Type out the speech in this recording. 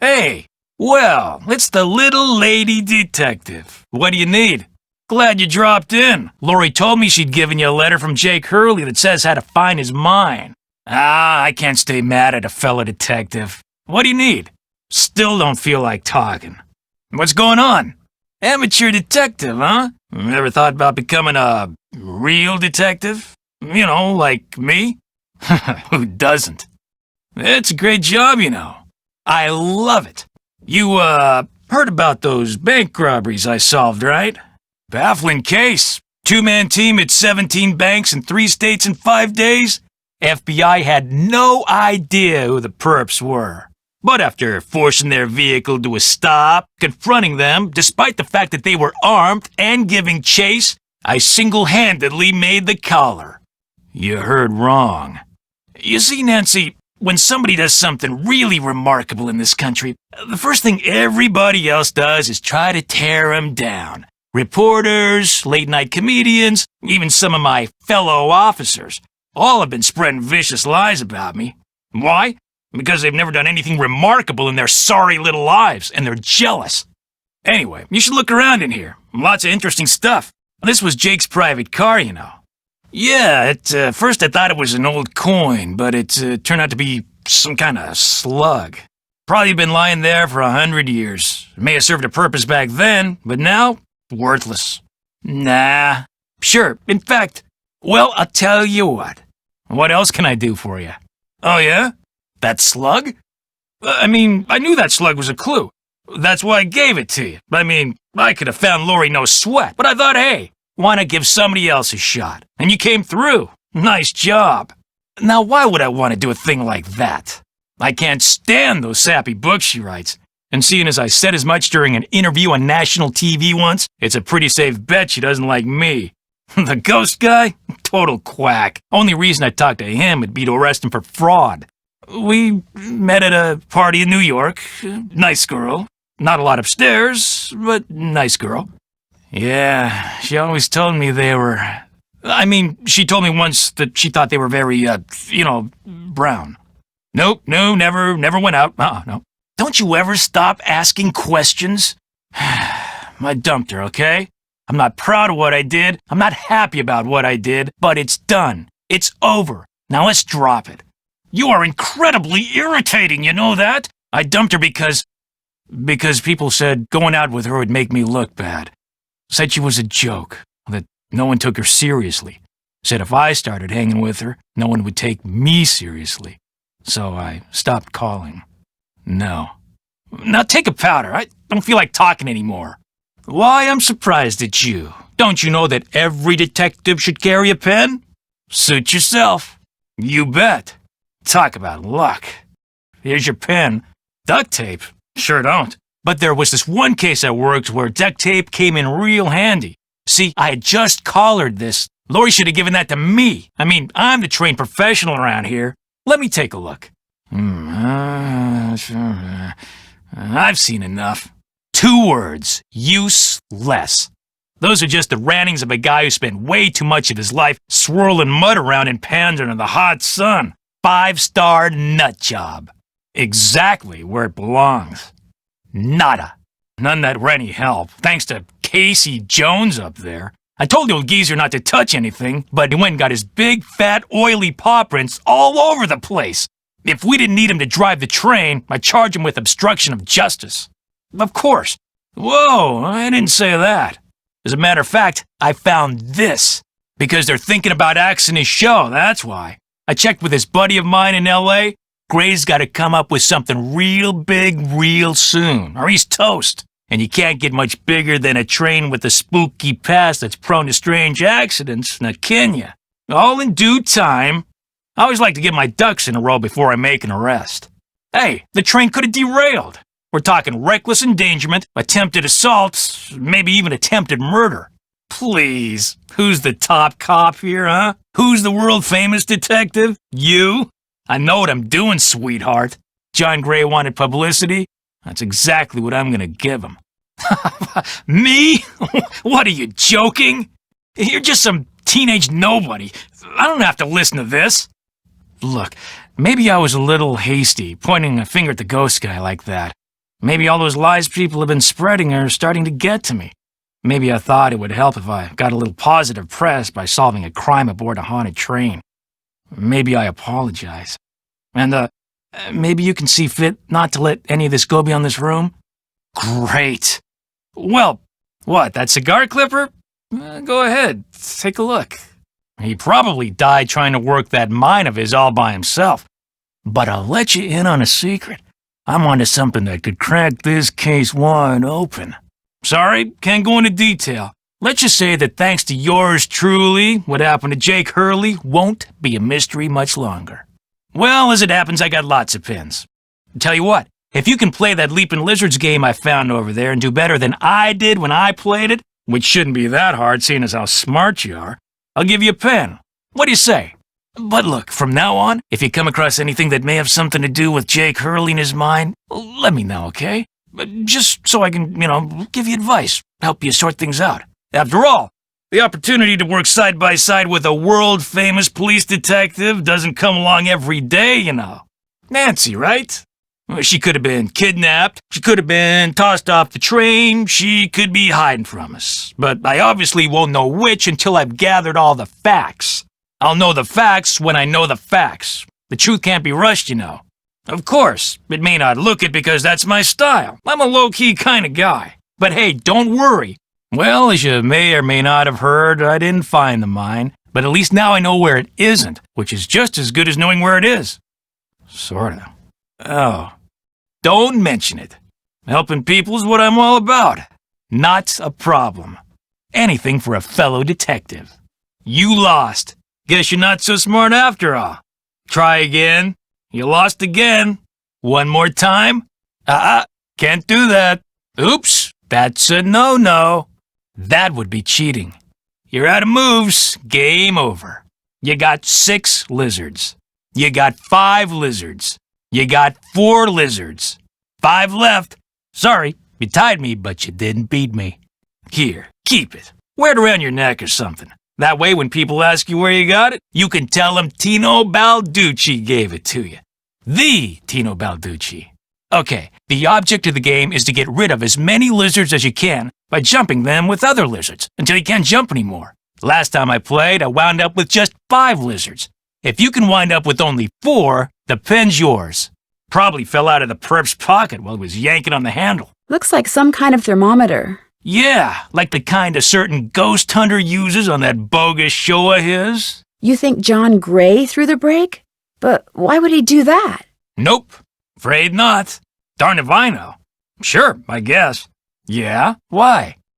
Hey, well, it's the little lady detective. What do you need? Glad you dropped in. Lori told me she'd given you a letter from Jake Hurley that says how to find his mine. I can't stay mad at a fellow detective. What do you need? Still don't feel like talking. What's going on? Amateur detective, huh? Ever thought about becoming a real detective? You know, like me? Who doesn't? It's a great job, you know. I love it. You, heard about those bank robberies I solved, right? Baffling case. Two-man team at 17 banks in 3 states in 5 days? FBI had no idea who the perps were. But after forcing their vehicle to a stop, confronting them, despite the fact that they were armed and giving chase, I single-handedly made the collar. You heard wrong. You see, Nancy, when somebody does something really remarkable in this country, the first thing everybody else does is try to tear them down. Reporters, late-night comedians, even some of my fellow officers, all have been spreading vicious lies about me. Why? Because they've never done anything remarkable in their sorry little lives, and they're jealous. Anyway, you should look around in here. Lots of interesting stuff. This was Jake's private car, you know. Yeah, at first I thought it was an old coin, but it turned out to be some kind of slug. Probably been lying there for 100 years. It may have served a purpose back then, but now, worthless. Nah. Sure, in fact, well, I'll tell you what. What else can I do for you? Oh, yeah? That slug? I mean, I knew that slug was a clue. That's why I gave it to you. I mean, I could have found Lori no sweat, but I thought, hey, why not give somebody else a shot? And you came through. Nice job. Now, why would I want to do a thing like that? I can't stand those sappy books she writes. And seeing as I said as much during an interview on national TV once, it's a pretty safe bet she doesn't like me. The ghost guy? Total quack. Only reason I talked to him would be to arrest him for fraud. We met at a party in New York. Nice girl. Not a lot upstairs, but nice girl. Yeah, she always told me they were... I mean, she told me once that she thought they were very, brown. Nope, no, never went out. No. Don't you ever stop asking questions? I dumped her, okay? I'm not proud of what I did. I'm not happy about what I did, but it's done. It's over. Now let's drop it. You are incredibly irritating, you know that? I dumped her because people said going out with her would make me look bad. Said she was a joke, that no one took her seriously. Said if I started hanging with her, no one would take me seriously. So I stopped calling. No. Now take a powder. I don't feel like talking anymore. Why, I'm surprised at you. Don't you know that every detective should carry a pen? Suit yourself. You bet. Talk about luck. Here's your pen. Duct tape? Sure don't. But there was this one case I worked where duct tape came in real handy. See, I had just collared this. Lori should have given that to me. I mean, I'm the trained professional around here. Let me take a look. I've seen enough. 2 words. Useless. Those are just the rantings of a guy who spent way too much of his life swirling mud around in pans under the hot sun. 5-star nut job. Exactly where it belongs. Nada. None that were any help, thanks to Casey Jones up there. I told the old geezer not to touch anything, but he went and got his big, fat, oily paw prints all over the place. If we didn't need him to drive the train, I'd charge him with obstruction of justice. Of course. Whoa, I didn't say that. As a matter of fact, I found this. Because they're thinking about axing his show, that's why. I checked with this buddy of mine in L.A. Gray's got to come up with something real big real soon, or he's toast. And you can't get much bigger than a train with a spooky past that's prone to strange accidents, now can ya? All in due time. I always like to get my ducks in a row before I make an arrest. Hey, the train could have derailed. We're talking reckless endangerment, attempted assault, maybe even attempted murder. Please, who's the top cop here, huh? Who's the world-famous detective? You? I know what I'm doing, sweetheart. John Gray wanted publicity. That's exactly what I'm gonna give him. Me? What, are you joking? You're just some teenage nobody. I don't have to listen to this. Look, maybe I was a little hasty, pointing a finger at the ghost guy like that. Maybe all those lies people have been spreading are starting to get to me. Maybe I thought it would help if I got a little positive press by solving a crime aboard a haunted train. Maybe I apologize. And, maybe you can see fit not to let any of this go beyond this room? Great. Well, what, that cigar clipper? Go ahead, take a look. He probably died trying to work that mine of his all by himself. But I'll let you in on a secret. I'm onto something that could crack this case wide open. Sorry, can't go into detail. Let's just say that thanks to yours truly, what happened to Jake Hurley won't be a mystery much longer. Well, as it happens, I got lots of pins. Tell you what, if you can play that Leapin' Lizards game I found over there and do better than I did when I played it, which shouldn't be that hard seeing as how smart you are, I'll give you a pen. What do you say? But look, from now on, if you come across anything that may have something to do with Jake Hurley in his mind, let me know, okay? Just so I can, give you advice, help you sort things out. After all, the opportunity to work side by side with a world-famous police detective doesn't come along every day, you know. Nancy, right? She could have been kidnapped, she could have been tossed off the train, she could be hiding from us. But I obviously won't know which until I've gathered all the facts. I'll know the facts when I know the facts. The truth can't be rushed, you know. Of course, it may not look it because that's my style. I'm a low-key kind of guy. But hey, don't worry. Well, as you may or may not have heard, I didn't find the mine, but at least now I know where it isn't, which is just as good as knowing where it is. Sorta. Oh. Don't mention it. Helping people is what I'm all about. Not a problem. Anything for a fellow detective. You lost. Guess you're not so smart after all. Try again. You lost again. One more time. Can't do that. Oops, that's a no-no. That would be cheating. You're out of moves. Game over. You got 6 lizards. You got 5 lizards. You got 4 lizards. 5 left. Sorry, you tied me, but you didn't beat me. Here, keep it. Wear it around your neck or something. That way, when people ask you where you got it, you can tell them Tino Balducci gave it to you. The Tino Balducci. Okay, the object of the game is to get rid of as many lizards as you can by jumping them with other lizards until you can't jump anymore. Last time I played, I wound up with just 5 lizards. If you can wind up with only 4, the pen's yours. Probably fell out of the perp's pocket while he was yanking on the handle. Looks like some kind of thermometer. Yeah, like the kind a certain ghost hunter uses on that bogus show of his. You think John Gray threw the break? But why would he do that? Nope, afraid not. Darn if I know. Sure, I guess. Yeah, why?